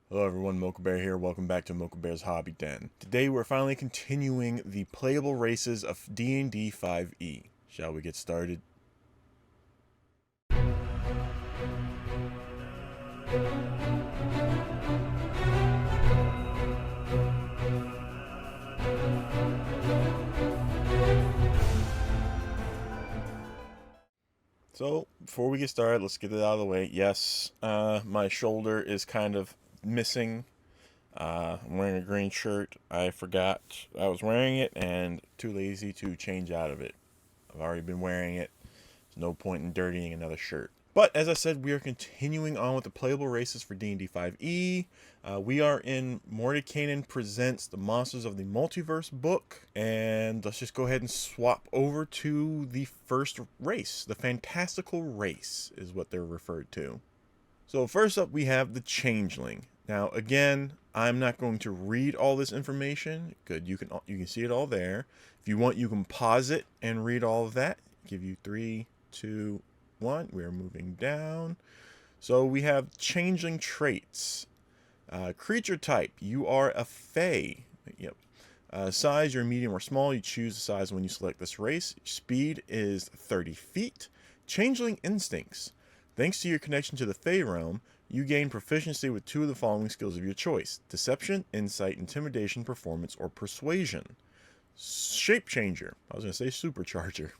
Hello everyone, Mocha Bear here. Welcome back to Mocha Bear's Hobby Den. Today we're finally continuing the playable races of D&D 5e. Shall we get started? So, before we get started, let's get it out of the way. Yes, my shoulder is kind of missing. I'm wearing a green shirt. I forgot I was wearing it and too lazy to change out of it. I've already been wearing it. There's no point in dirtying another shirt. But as I said, we are continuing on with the playable races for D&D 5e. We are in Mordenkainen Presents the Monsters of the Multiverse book. And let's just go ahead and swap over to the first race. The fantastical race is what they're referred to. So first up, we have the Changeling. Now, again, I'm not going to read all this information. Good, you can see it all there. If you want, you can pause it and read all of that. Give you 3, 2, 1. We're moving down. So we have Changeling traits. Creature type, you are a Fae. Yep. Size, you're medium or small. You choose the size when you select this race. Speed is 30 feet. Changeling instincts. Thanks to your connection to the Fae realm, you gain proficiency with 2 of the following skills of your choice: Deception, Insight, Intimidation, Performance, or Persuasion. Shape Changer. I was going to say Supercharger.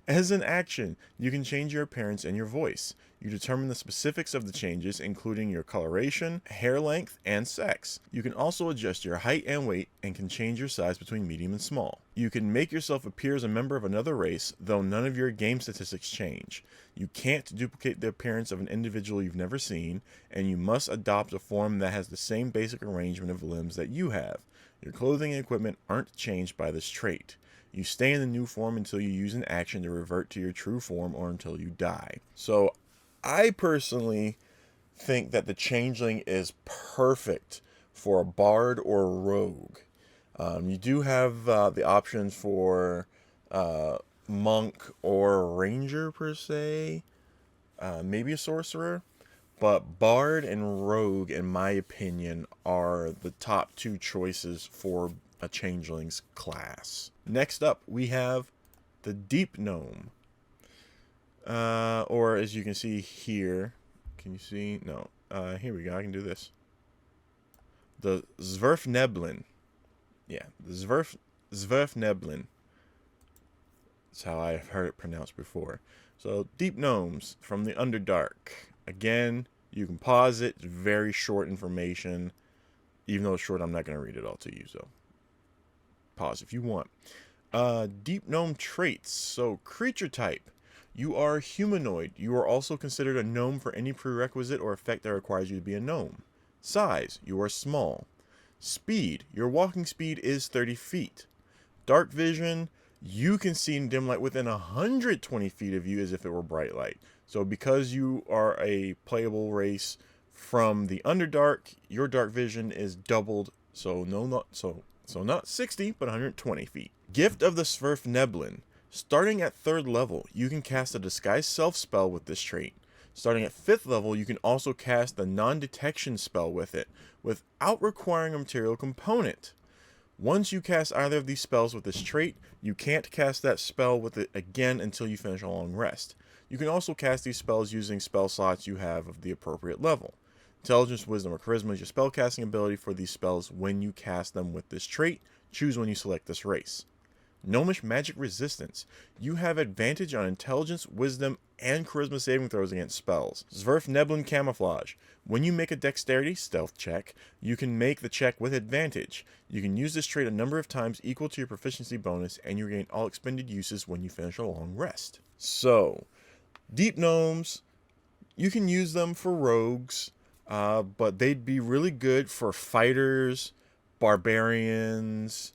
As an action, you can change your appearance and your voice. You determine the specifics of the changes, including your coloration, hair length, and sex. You can also adjust your height and weight and can change your size between medium and small. You can make yourself appear as a member of another race, though none of your game statistics change. You can't duplicate the appearance of an individual you've never seen, and you must adopt a form that has the same basic arrangement of limbs that you have. Your clothing and equipment aren't changed by this trait. You stay in the new form until you use an action to revert to your true form or until you die. So I personally think that the Changeling is perfect for a bard or a rogue. You do have the options for monk or ranger per se, maybe a sorcerer, but bard and rogue, in my opinion, are the top 2 choices for a Changeling's class. Next up, we have the Deep Gnome. Or as you can see here, can you see? No. Here we go. I can do this. The Zwerfneblin. Yeah, the Zwerfneblin. That's how I've heard it pronounced before. So, Deep Gnomes from the Underdark. Again, you can pause it. It's very short information. Even though it's short, I'm not going to read it all to you, so pause if you want. Deep Gnome traits. So, creature type. You are humanoid. You are also considered a gnome for any prerequisite or effect that requires you to be a gnome. Size. You are small. Speed. Your walking speed is 30 feet. Dark vision. You can see in dim light within 120 feet of you as if it were bright light. So because you are a playable race from the Underdark, your dark vision is doubled. So not 60, but 120 feet. Gift of the Zwerfneblin. Starting at 3rd level, you can cast a Disguise Self spell with this trait. Starting at 5th level, you can also cast the Non-Detection spell with it, without requiring a material component. Once you cast either of these spells with this trait, you can't cast that spell with it again until you finish a long rest. You can also cast these spells using spell slots you have of the appropriate level. Intelligence, Wisdom, or Charisma is your spellcasting ability for these spells when you cast them with this trait. Choose when you select this race. Gnomish Magic Resistance. You have advantage on Intelligence, Wisdom, and Charisma saving throws against spells. Zwerfneblin Camouflage. When you make a Dexterity stealth check, you can make the check with advantage. You can use this trait a number of times equal to your proficiency bonus, and you regain all expended uses when you finish a long rest. So, Deep Gnomes, you can use them for rogues, but they'd be really good for fighters, barbarians,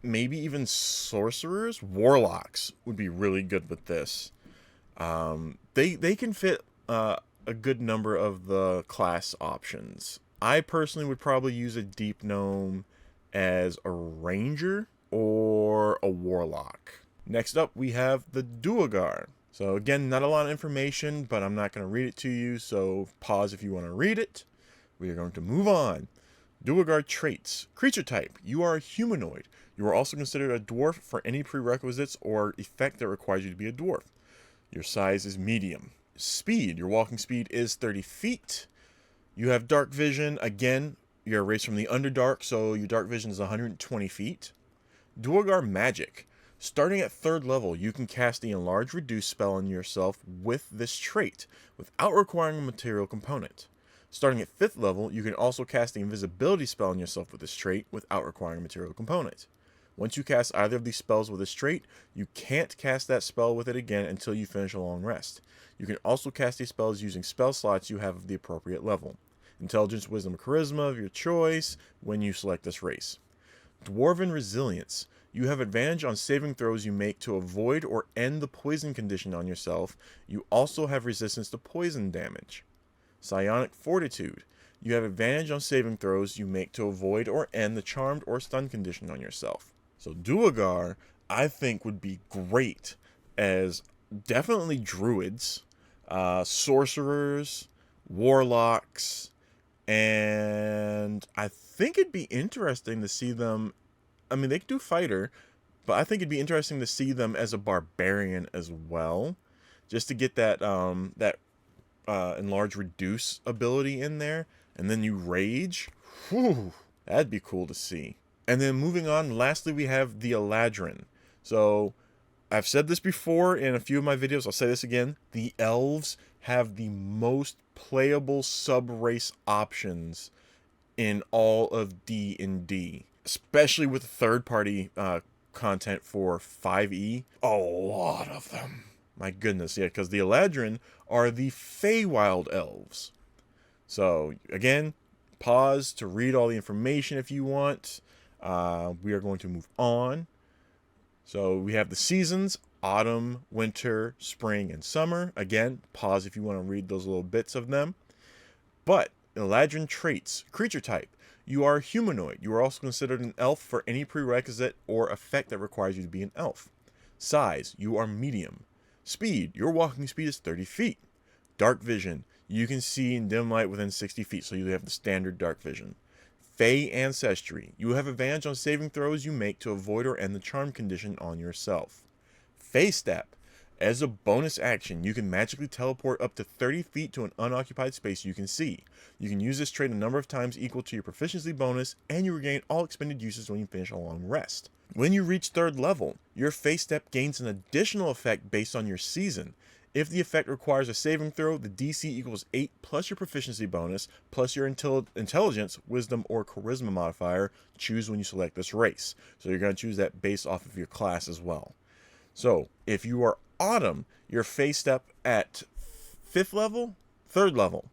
maybe even sorcerers. Warlocks would be really good with this. They can fit a good number of the class options. I personally would probably use a Deep Gnome as a ranger or a warlock. Next up, we have the Duergar. So again, not a lot of information, but I'm not going to read it to you, so pause if you want to read it. We are going to move on. Duergar traits. Creature type. You are a humanoid. You are also considered a dwarf for any prerequisites or effect that requires you to be a dwarf. Your size is medium. Speed. Your walking speed is 30 feet. You have dark vision. Again, you're a race from the Underdark, so your dark vision is 120 feet. Duergar magic. Starting at 3rd level, you can cast the Enlarge Reduce spell on yourself with this trait, without requiring a material component. Starting at 5th level, you can also cast the Invisibility spell on yourself with this trait, without requiring a material component. Once you cast either of these spells with this trait, you can't cast that spell with it again until you finish a long rest. You can also cast these spells using spell slots you have of the appropriate level. Intelligence, Wisdom, or Charisma of your choice when you select this race. Dwarven Resilience. You have advantage on saving throws you make to avoid or end the poison condition on yourself. You also have resistance to poison damage. Psionic Fortitude. You have advantage on saving throws you make to avoid or end the charmed or stun condition on yourself. So Duergar, I think, would be great as definitely druids, sorcerers, warlocks, and I think it'd be interesting to see them. I mean, they could do fighter, but I think it'd be interesting to see them as a barbarian as well, just to get that enlarge reduce ability in there, and then you rage. Whew, that'd be cool to see. And then moving on, lastly we have the Eladrin. So I've said this before in a few of my videos, I'll say this again. The elves have the most playable sub-race options in all of D&D, especially with third-party content for 5e. A lot of them. My goodness, yeah, because the Eladrin are the Feywild elves. So, again, pause to read all the information if you want. We are going to move on. So, we have the seasons: autumn, winter, spring, and summer. Again, pause if you want to read those little bits of them. But, Eladrin traits. Creature type. You are humanoid. You are also considered an elf for any prerequisite or effect that requires you to be an elf. Size. You are medium. Speed. Your walking speed is 30 feet. Dark vision. You can see in dim light within 60 feet, so you have the standard dark vision. Fey ancestry. You have advantage on saving throws you make to avoid or end the charm condition on yourself. Fey step. As a bonus action, you can magically teleport up to 30 feet to an unoccupied space you can see. You can use this trait a number of times equal to your proficiency bonus, and you regain all expended uses when you finish a long rest. When you reach 3rd level, your Fey step gains an additional effect based on your season. If the effect requires a saving throw, the DC equals 8 plus your proficiency bonus, plus your intelligence, wisdom, or charisma modifier. Choose when you select this race. So you're going to choose that based off of your class as well. So if you are autumn, your Fey step at 3rd level,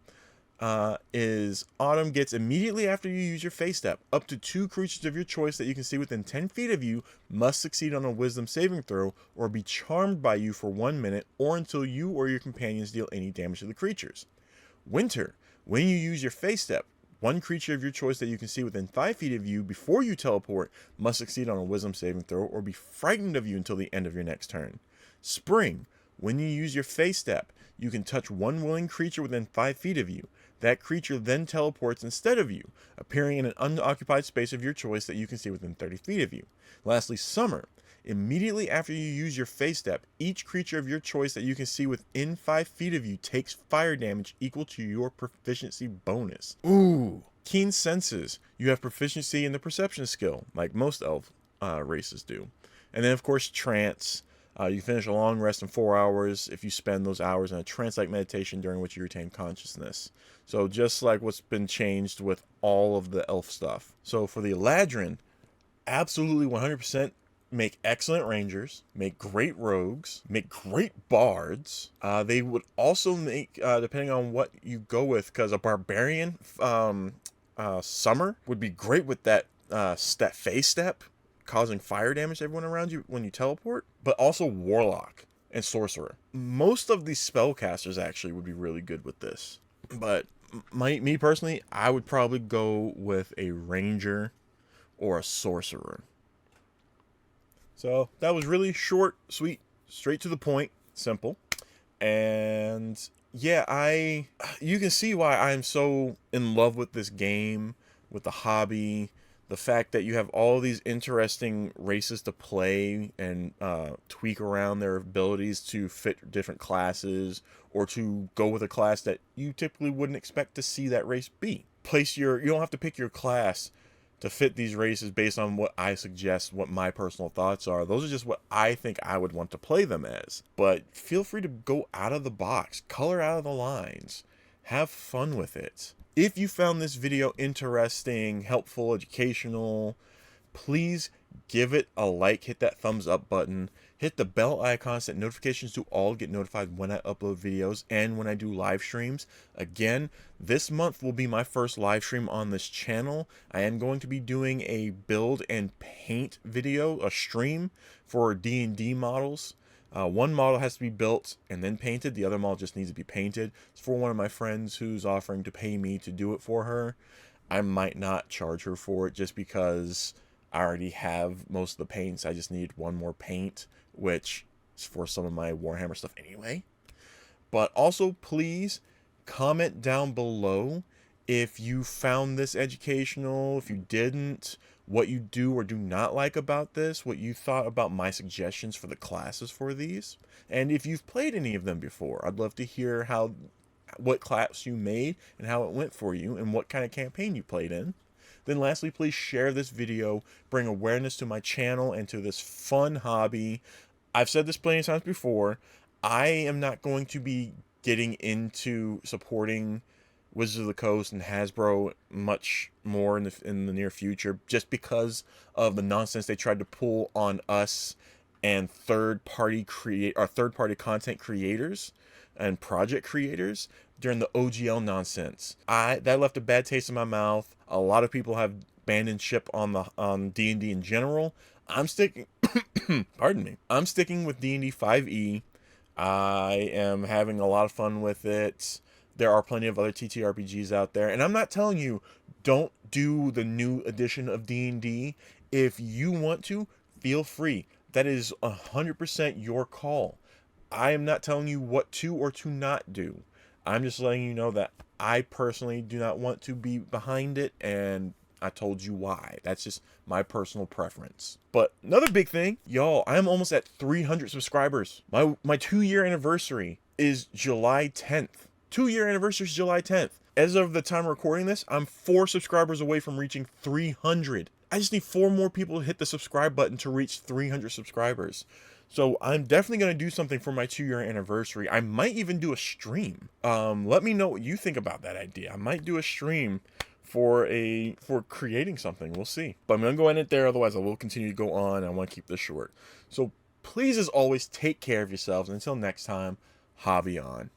is autumn gets immediately after you use your Fey step. Up to 2 creatures of your choice that you can see within 10 feet of you must succeed on a wisdom saving throw or be charmed by you for 1 minute or until you or your companions deal any damage to the creatures. Winter, when you use your Fey step, 1 creature of your choice that you can see within 5 feet of you before you teleport must succeed on a wisdom saving throw or be frightened of you until the end of your next turn. Spring, when you use your Fey step, you can touch 1 willing creature within 5 feet of you. That creature then teleports instead of you, appearing in an unoccupied space of your choice that you can see within 30 feet of you. Lastly, summer. Immediately after you use your Fey step, each creature of your choice that you can see within 5 feet of you takes fire damage equal to your proficiency bonus. Ooh! Keen senses. You have proficiency in the perception skill, like most elf races do. And then, of course, trance. You finish a long rest in 4 hours if you spend those hours in a trance-like meditation during which you retain consciousness. So just like what's been changed with all of the elf stuff. So for the Eladrin, absolutely 100% make excellent rangers, make great rogues, make great bards. They would also make, depending on what you go with, because a barbarian summer would be great with that Fey step, causing fire damage to everyone around you when you teleport, but also warlock and sorcerer. Most of these spellcasters actually would be really good with this, but me personally, I would probably go with a ranger or a sorcerer. So that was really short, sweet, straight to the point, simple. And yeah, you can see why I'm so in love with this game, with the hobby, the fact that you have all these interesting races to play and tweak around their abilities to fit different classes, or to go with a class that you typically wouldn't expect to see that race be. You don't have to pick your class to fit these races based on what I suggest, what my personal thoughts are. Those are just what I think I would want to play them as. But feel free to go out of the box, color out of the lines, have fun with it. If you found this video interesting, helpful, educational, please give it a like, hit that thumbs up button, hit the bell icon so that notifications do all get notified when I upload videos and when I do live streams. Again, this month will be my first live stream on this channel. I am going to be doing a build and paint video, a stream for D&D models. One model has to be built and then painted. The other model just needs to be painted. It's for one of my friends who's offering to pay me to do it for her. I might not charge her for it just because I already have most of the paints. I just need one more paint, which is for some of my Warhammer stuff anyway. But also, please comment down below if you found this educational, if you didn't, what you do or do not like about this, what you thought about my suggestions for the classes for these, and if you've played any of them before. I'd love to hear what class you made and how it went for you and what kind of campaign you played in. Then lastly, please share this video, bring awareness to my channel and to this fun hobby. I've said this plenty of times before, I am not going to be getting into supporting Wizards of the Coast and Hasbro much more in the near future, just because of the nonsense they tried to pull on us and third-party content creators and project creators during the OGL nonsense. That left a bad taste in my mouth. A lot of people have abandoned ship on D&D in general. I'm sticking pardon me. I'm sticking with D&D 5e. I am having a lot of fun with it. There are plenty of other TTRPGs out there, and I'm not telling you don't do the new edition of D&D. If you want to, feel free. That is 100% your call. I am not telling you what to or to not do. I'm just letting you know that I personally do not want to be behind it, and I told you why. That's just my personal preference. But another big thing, y'all, I'm almost at 300 subscribers. My 2-year anniversary is July 10th. 2-year anniversary is July 10th. As of the time of recording this, I'm 4 subscribers away from reaching 300. I just need 4 more people to hit the subscribe button to reach 300 subscribers. So I'm definitely going to do something for my 2-year anniversary. I might even do a stream. Let me know what you think about that idea. I might do a stream for creating something. We'll see. But I'm going to go end it there. Otherwise, I will continue to go on. I want to keep this short. So please, as always, take care of yourselves. And until next time, hobby on.